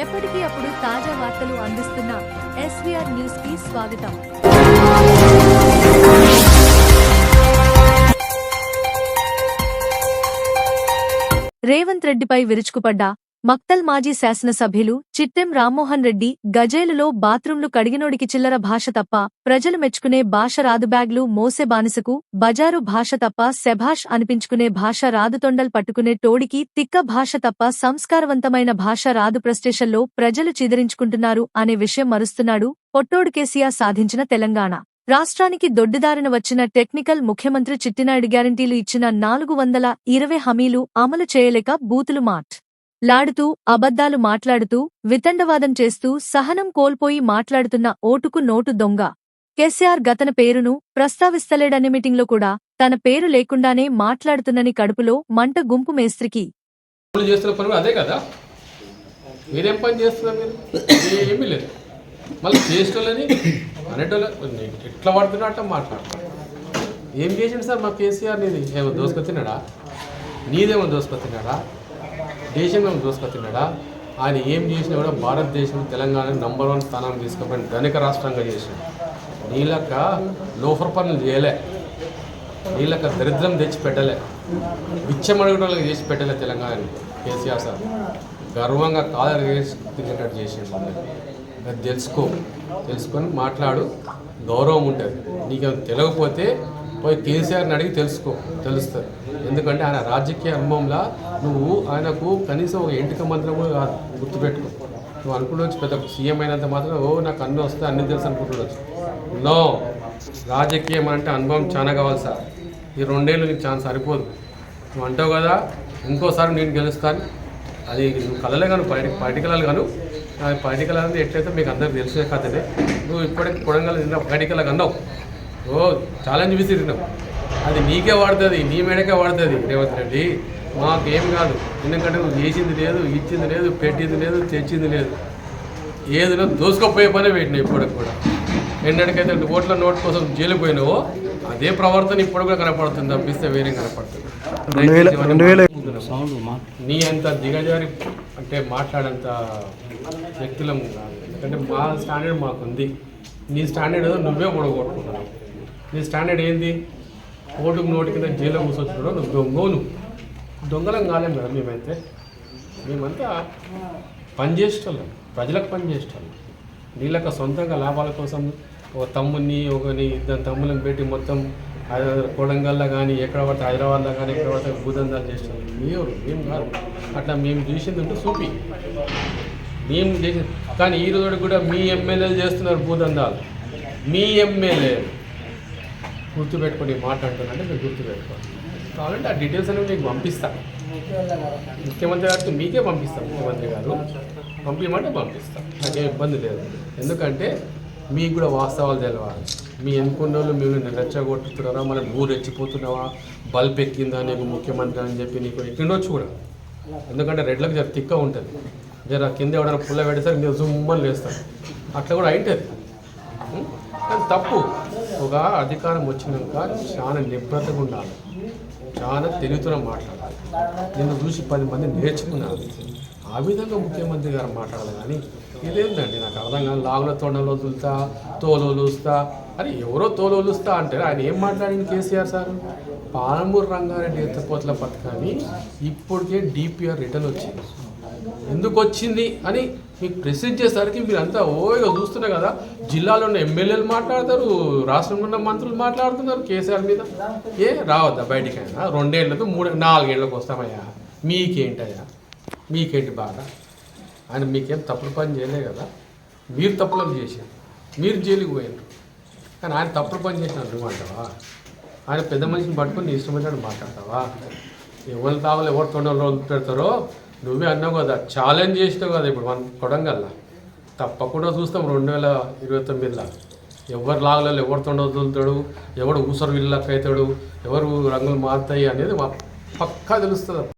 ఎప్పటికీ అప్పుడు తాజా వార్తలు అందిస్తున్న ఎస్వీఆర్ న్యూస్ కి స్వాగతం. రేవంత్ రెడ్డిపై విరుచుకుపడ్డ మక్తల్ మాజీ శాసనసభ్యులు చిట్టెం రామ్మోహన్ రెడ్డి గజేలులో బాత్రూంలు కడిగినోడికి చిల్లర భాష తప్ప ప్రజలు మెచ్చుకునే భాష రాదు, బ్యాగ్లు మోసే బానిసకు బజారు భాష తప్ప శభాష్ అనిపించుకునే భాష రాదు, తొండల్ పట్టుకునే టోడికి తిక్క భాష తప్ప సంస్కారవంతమైన భాష రాదు, ప్రెస్టేషన్లో ప్రజలు చిదిరించుకుంటున్నారు అనే విషయం మరుస్తున్నాడు పొట్టోడు కేసీఆర్ సాధించిన తెలంగాణ. రాష్ట్రానికి దొడ్డిదారిన వచ్చిన టెక్నికల్ ముఖ్యమంత్రి చిట్టినాయుడు గ్యారంటీలు ఇచ్చిన 420 హామీలు అమలు చేయలేక బూతులు లాడుతూ అబద్ధాలు మాట్లాడుతూ వితండవాదం చేస్తూ సహనం కోల్పోయి మాట్లాడుతున్న ఓటుకు నోటు దొంగ కేసీఆర్ గతన పేరును ప్రస్తావిస్తలేడనే మీటింగ్లో కూడా తన పేరు లేకుండానే మాట్లాడుతున్నని కడుపులో మంట గుంపు మేస్త్రికి చేస్తున్న పని అదే కదా. మీరేం పని చేస్తున్నారు? మీరు ఏమీ లేదు. మళ్ళీ చేసేటోళ్ళని అనేటోళ్ళు ఎట్లా పడుతున్నా అట్లా మాట్లాడతారు. ఏం చేసిండు సార్ మా కేసీఆర్? నీది ఏమో దోసుకొచ్చినాడా? నీదేమో దోసుకొచ్చినాడా? దేశం ఏమో దోసుకొచ్చినాడా? ఆయన ఏం చేసినా కూడా భారతదేశం తెలంగాణ నంబర్ 1 స్థానం తీసుకుపోయిన ధనిక రాష్ట్రంగా చేసిండు. నీళ్ళక లోఫర్ పనులు చేయలే, నీళ్ళక దరిద్రం తెచ్చి పెట్టలే, బిచ్చమడుగుటోళ్ళకి చేసి పెట్టలే తెలంగాణని కేసీఆర్ సార్. గర్వంగా కాలర్ తిరిగేటట్టు చేసిండు. అది తెలుసుకొని మాట్లాడు, గౌరవం ఉంటుంది. నీకేమైనా తెలియకపోతే పోయి కేసీఆర్ని అడిగి తెలుస్తుంది. ఎందుకంటే ఆయన రాజకీయ అనుభవంలో నువ్వు ఆయనకు కనీసం ఒక ఎంటిక మంత్రం కూడా కాదు, గుర్తుపెట్టుకో. నువ్వు అనుకుంటూ పెద్ద సీఎం అయినంత మాత్రం నాకు అన్నీ వస్తే అన్నీ తెలుసు అనుకుంటుండొచ్చు. నో, రాజకీయం అంటే అనుభవం చాలా కావాలి సార్. ఈ 2 ఏళ్ళు నీకు చాలా సరిపోదు. నువ్వు అంటావు కదా ఇంకోసారి నేను గెలుస్తాను, అది నువ్వు కలలే కాను, పొలిటికల్ కాను. పొలిటికల్ అనేది ఎట్లయితే మీకు అందరికి తెలిసిన కథనే. నువ్వు ఇప్పటికి కొడంగల్ తిన్నావు, పొలిటికల్ అన్నావు, ఛాలెంజ్ విసిరినావు. అది నీకే వాడుతుంది, నీ మేడకే వాడుతుంది రేవంత్ రెడ్డి, మాకేం కాదు. ఎందుకంటే నువ్వు చేసింది లేదు, ఇచ్చింది లేదు, పెట్టింది లేదు, తెచ్చింది లేదు. ఏదైనా దోసుకోపోయే పనే పెట్టినావు. ఇప్పటికి కూడా ఎన్నటికైతే ఓట్ల నోట్ కోసం జైలు పోయినావో అదే ప్రవర్తన ఇప్పుడు కూడా కనపడుతుంది, తప్పిస్తే వేరే కనపడుతుంది. నీ అంత దిగజారి అంటే మాట్లాడేంత వ్యక్తులం కాదు. ఎందుకంటే మా స్టాండర్డ్ మాకుంది, నీ స్టాండర్డ్ ఏదో నువ్వే ఓడగొట్టుకున్నావు. నీ స్టాండర్డ్ ఏంది? ఓటుకు నోటి కింద జైల్లో కూర్చొచ్చున్నావు. నువ్వు దొంగలం కాలేం కదా. మేమంతా పనిచేసేటోళ్ళం, ప్రజలకు పనిచేసేటోళ్ళం. నీళ్ళక సొంతంగా లాభాల కోసం ఒక తమ్ముని ఇద్దరు తమ్ములను పెట్టి మొత్తం కొడంగల్లో కానీ ఎక్కడ పడితే హైదరాబాద్లో కానీ ఎక్కడ పడితే భూదందాలు చేస్తాం. మేము కాదు అట్లా. మేము చేసింది ఉంటే చూపి మేము చేసింది. కానీ ఈ రోజు కూడా మీ ఎమ్మెల్యేలు చేస్తున్నారు భూదందాలు. మీ ఎమ్మెల్యే గుర్తుపెట్టుకొని మాట్లాడుతున్నారంటే మీరు గుర్తుపెట్టుకోవాలి. కావాలంటే ఆ డీటెయిల్స్ అనేవి మీకు పంపిస్తాను. ముఖ్యమంత్రి గారికి మీకే పంపిస్తాం. ముఖ్యమంత్రి గారు పంపించమంటే పంపిస్తాం, నాకేం ఇబ్బంది లేదు. ఎందుకంటే మీకు కూడా వాస్తవాలు తెలవాలి. మీ ఎన్నుకున్న వాళ్ళు మీరు రెచ్చగొట్టుతున్నారా, మళ్ళీ నువ్వు రెచ్చిపోతున్నావా, బల్బ్ ఎక్కిందా నీకు ముఖ్యమంత్రి అని చెప్పి నీకు ఎక్కిండొచ్చు కూడా. ఎందుకంటే రెడ్లకు జర తిక్క ఉంటుంది, జర కింద ఎవడైనా పుల్ల పెడతారు మీరు జుమ్మని లేస్తారు, అట్లా కూడా అయింటుంది. కానీ తప్పు. ఒక అధికారం వచ్చినాక చాలా నిబ్రతగా ఉండాలి, చాలా తెలివితో మాట్లాడాలి. నిన్ను చూసి 10 మంది నేర్చుకున్నారు. ఆ విధంగా ముఖ్యమంత్రి గారు మాట్లాడాలి. కానీ ఇదేంటండి నాకు అర్థం కాదు. లాగుల తోడలో వదులుతా, తోలుస్తా అని ఎవరో తోలుస్తా అంటే ఆయన ఏం మాట్లాడింది కేసీఆర్ సార్? పాలమూరు రంగారెడ్డి ఎత్తిపోతల పథకాన్ని ఇప్పటికే డిపిఆర్ రిటర్న్ వచ్చింది. ఎందుకు వచ్చింది అని మీకు ప్రశ్నించేసరికి మీరంతా ఓగా చూస్తున్నారు కదా. జిల్లాలో ఉన్న ఎమ్మెల్యేలు మాట్లాడతారు, రాష్ట్రంలో ఉన్న మంత్రులు మాట్లాడుతున్నారు కేసీఆర్ మీద. రావద్దా బయటికైనా? 2 ఏళ్ళకు 4 ఏళ్ళకు వస్తామయ్యా, మీకేంటి బాగా? ఆయన మీకేం తప్పుడు పని చేయలే కదా. మీరు తప్పులు చేశారు, మీరు జైలుకి పోయారు. కానీ ఆయన తప్పుడు పని చేసిన నువ్వంటావా? ఆయన పెద్ద మనిషిని పట్టుకొని ఇష్టమైనట్టు మాట్లాడతావా? ఎవరు కావాలి, ఎవరు తొండలో పెడతారో నువ్వే అన్నావు కదా, ఛాలెంజ్ చేసినావు కదా. ఇప్పుడు మనం కొడంగల్లా తప్పకుండా చూస్తాం 2029లో ఎవరు లాగలేదు, ఎవరు తొండ వదులుతాడు, ఎవడు ఊసరు ఇళ్ళకి అవుతాడు, ఎవరు రంగులు మారుతాయి అనేది పక్కా తెలుస్తుంది.